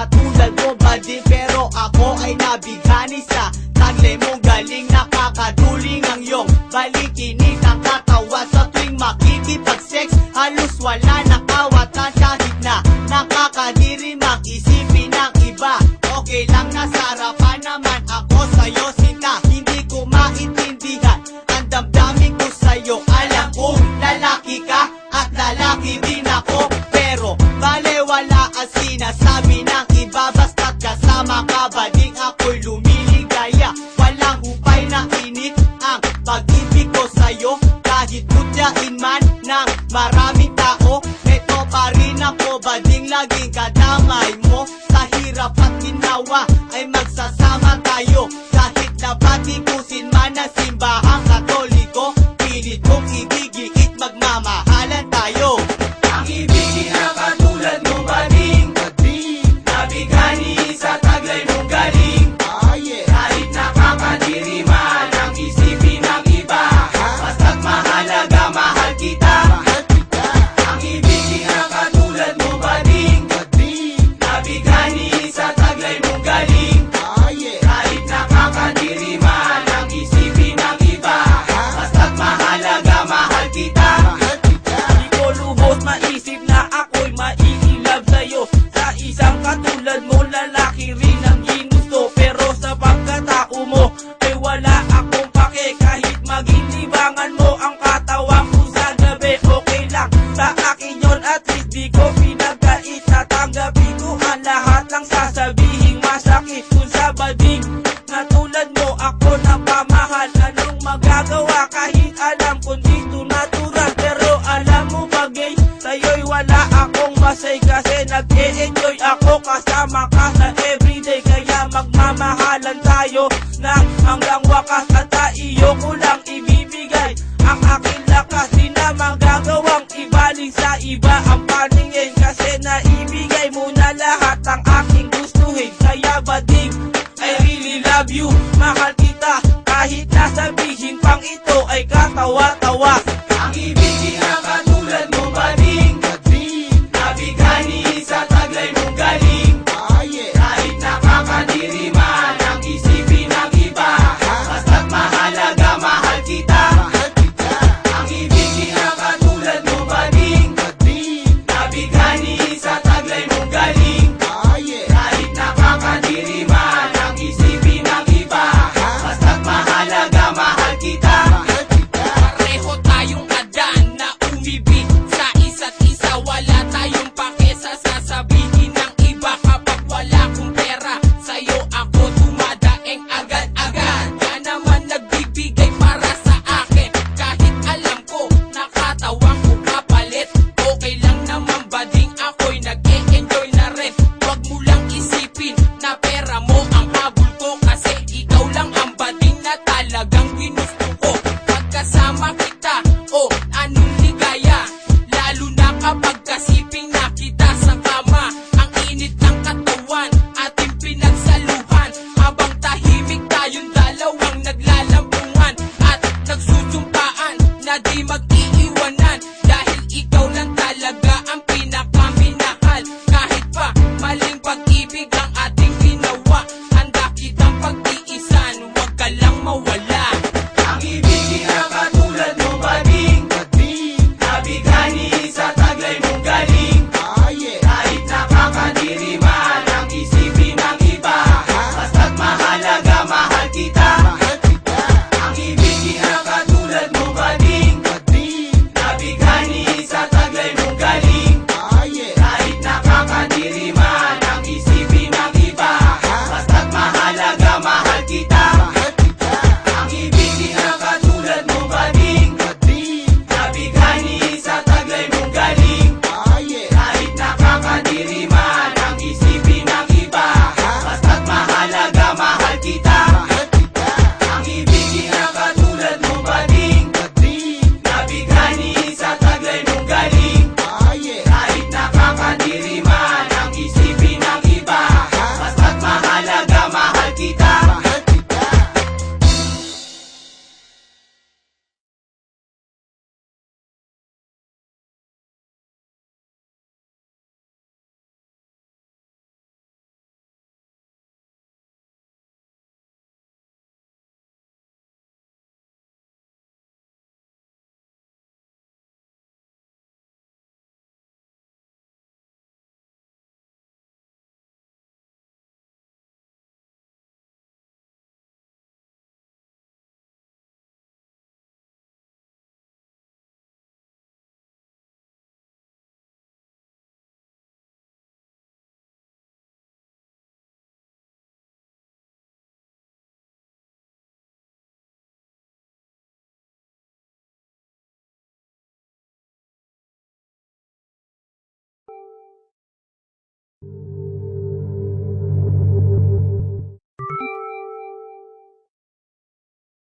katulad mo bading, pero ako ay nabighani sa taglay mong galing. Nakakaduling ang iyong balikinig, ang katawa sa tuwing makikipag-sex. Halos wala nakawatan kahit na nakakadiri mag-isipin ng iba. Okay lang, nasa harapan naman ako sa'yo, sinta. Hindi ko maintindihan ang damdamin ko sa'yo. Alam kong lalaki ka at lalaki din ako, pero balewala ang sinasabi ng iba. Basta't kasama ka bading, ako'y lumiligaya. Walang hupay na init ang pag-ibig ko sa'yo. Kahit kutyain man ng maraming tao, eto pa rin ako bading, laging kadamay mo. Sa hirap at ginawa ay magsasama tayo. Kahit nabatikusin man ang simbahang Katoliko, pilit kong ibigiit, magmamahalan tayo. Ang ibigin na katulad mo bading, nabighani sa taglay mong galing. Kahit nakakadiri man ang isipin ng iba, basta't mahalaga, mahal kita. Ang ibigin na katulad mo bading, nabighani sa taglay mong galing. Kahit nakakadiri man ang isipin ng iba, basta't mahalaga, mahal kita. Di ko lubos maisip na ako'y maiilab sa'yo. Sa isang katulad mo, lalaki rin ang ginusto. Pero sa pagkatao mo, ay wala akong pake. Kahit maging libangan mo ang katawan ko sa gabi, okay lang sa akin yun. At least di ko pinagkait, tatanggapin ko ang lahat ng sasabihin masakit. Kung sa bading na tulad mo ako napamahal, anong magagawa kahit alam kung dito natural. Pero alam mo bagay, sa'yo'y wala akong masay, kasi nag-e-enjoy ako kasama ka sa everyday. Kaya magmamahalan tayo na hanggang wakas, at iyo ko lang ibibigay ang aking lakas. Di na magagawang ibaling sa iba ang paningin, kasi naibigay mo na lahat ang aking gustuhin. Kaya bading, I really love you, mahal kita. Kahit nasabihin pang ito ay katawa-tawa. Ang ibigin na katulad mo bading, nabighani sa taglay mong galing. Kahit nakakadiri man ang isipin ng iba, basta't mahalaga, mahal kita. Ang ibigin na katulad mo bading, nabighani sa taglay mong galing. Kahit nakakadiri man ang isipin ng iba, basta't mahalaga, mahal kita. Pareho tayong adan na umibig sa isa't isa. Wala tayong pake sa sasabihin ng iba. Kapag wala kong pera, sa'yo ako dumadaeng agad-agad. Ka naman nagbibigay para sa akin, kahit alam ko nakatawang ko kapalit. Okay lang naman bading, ako'y nag-e-enjoy na rin. Huwag mo lang isipin na pera mo ang habol ko, kasi ikaw lang ang bading na talagang ginusto ko. Pagkasama kita, oh anong ligaya, lalo na kapag kasiping na kita sa kama. Ang init ng katawan, ating pinagsaluhan, habang tahimik tayong dalawang naglalampungan at nagsusumpaan na di mag-iiwanan.